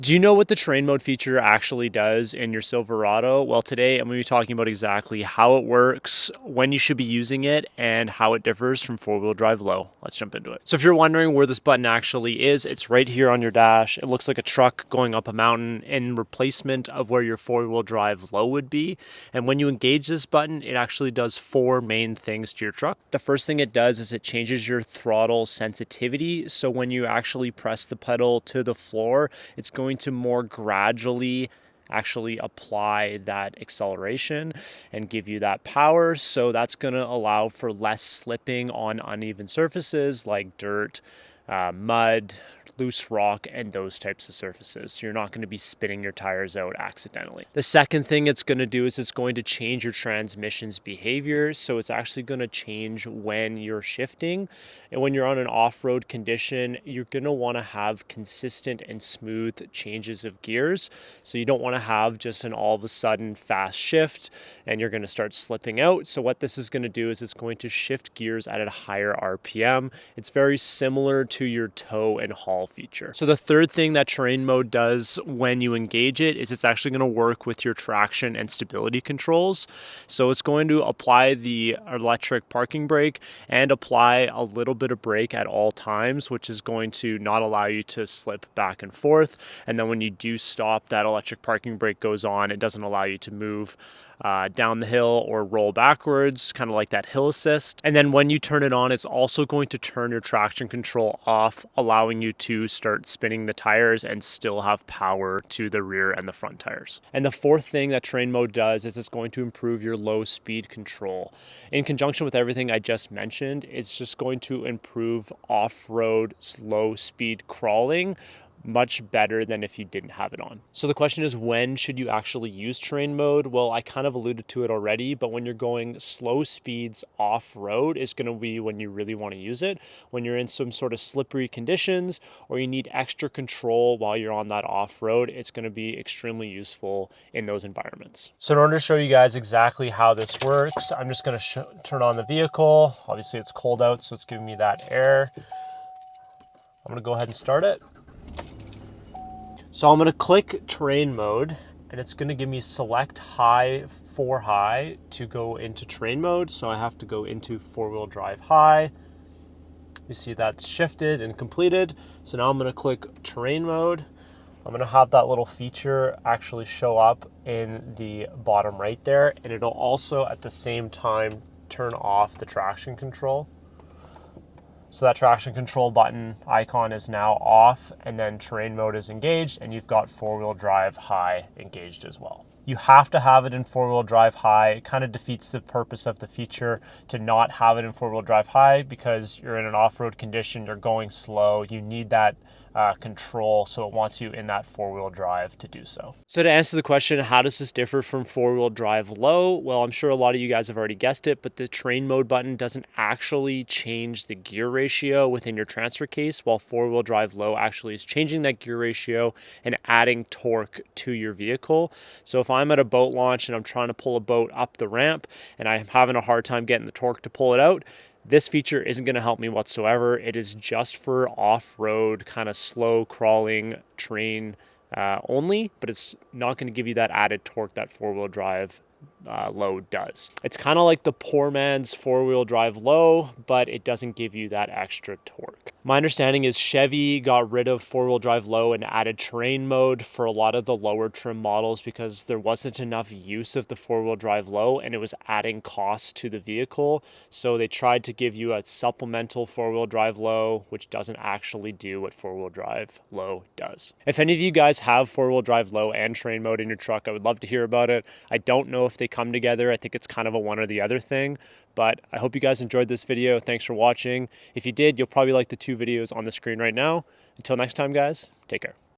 Do you know what the train mode feature actually does in your Silverado? Well, today I'm going to be talking about exactly how it works, when you should be using it, and how it differs from four-wheel drive low. Let's jump into it. So if you're wondering where this button actually is, it's right here on your dash. It looks like a truck going up a mountain in replacement of where your four-wheel drive low would be. And when you engage this button, it actually does four main things to your truck. The first thing it does is it changes your throttle sensitivity. So when you actually press the pedal to the floor, it's going to more gradually actually apply that acceleration and give you that power. So that's going to allow for less slipping on uneven surfaces like dirt, mud, loose rock, and those types of surfaces. So you're not going to be spinning your tires out accidentally. The second thing it's going to do is it's going to change your transmission's behavior. So it's actually going to change when you're shifting. And when you're on an off-road condition, you're going to want to have consistent and smooth changes of gears. So you don't want to have just an all of a sudden fast shift and you're going to start slipping out. So what this is going to do is it's going to shift gears at a higher RPM. It's very similar to your tow and haul feature. So the third thing that terrain mode does when you engage it is it's actually going to work with your traction and stability controls. So it's going to apply the electric parking brake and apply a little bit of brake at all times, which is going to not allow you to slip back and forth. And then when you do stop, that electric parking brake goes on. It doesn't allow you to move down the hill or roll backwards, kind of like that hill assist. And then when you turn it on, it's also going to turn your traction control off, allowing you to start spinning the tires and still have power to the rear and the front tires. And the fourth thing that terrain mode does is it's going to improve your low speed control. In conjunction with everything I just mentioned, it's just going to improve off-road low speed crawling much better than if you didn't have it on. So the question is, when should you actually use terrain mode? Well, I kind of alluded to it already, but when you're going slow speeds off-road is going to be when you really want to use it. When you're in some sort of slippery conditions or you need extra control while you're on that off-road, it's going to be extremely useful in those environments. So in order to show you guys exactly how this works, I'm just going to turn on the vehicle. Obviously it's cold out, so it's giving me that air. I'm going to go ahead and start it. So I'm going to click terrain mode and it's going to give me select high for high to go into terrain mode. So I have to go into four-wheel drive high. You see that's shifted and completed. So now I'm going to click terrain mode. I'm going to have that little feature actually show up in the bottom right there. And it'll also at the same time turn off the traction control. So that traction control button icon is now off, and then terrain mode is engaged, and you've got four-wheel drive high engaged as well. You have to have it in four-wheel drive high. It kind of defeats the purpose of the feature to not have it in four-wheel drive high because you're in an off-road condition, you're going slow, you need that control, so it wants you in that four-wheel drive to do so. So to answer the question, how does this differ from four-wheel drive low? Well, I'm sure a lot of you guys have already guessed it, but the terrain mode button doesn't actually change the gear ratio within your transfer case, while four-wheel drive low actually is changing that gear ratio and adding torque to your vehicle. So if I'm at a boat launch and I'm trying to pull a boat up the ramp and I'm having a hard time getting the torque to pull it out, this feature isn't going to help me whatsoever. It is just for off-road, kind of slow crawling terrain only, but it's not going to give you that added torque that four-wheel drive low does. It's kind of like the poor man's four-wheel drive low, but it doesn't give you that extra torque. My understanding is Chevy got rid of four-wheel drive low and added terrain mode for a lot of the lower trim models because there wasn't enough use of the four-wheel drive low and it was adding cost to the vehicle. So they tried to give you a supplemental four-wheel drive low, which doesn't actually do what four-wheel drive low does. If any of you guys have four-wheel drive low and terrain mode in your truck, I would love to hear about it. I don't know if they come together. I think it's kind of a one or the other thing, but I hope you guys enjoyed this video. Thanks for watching. If you did, you'll probably like the two videos on the screen right now. Until next time, guys, take care.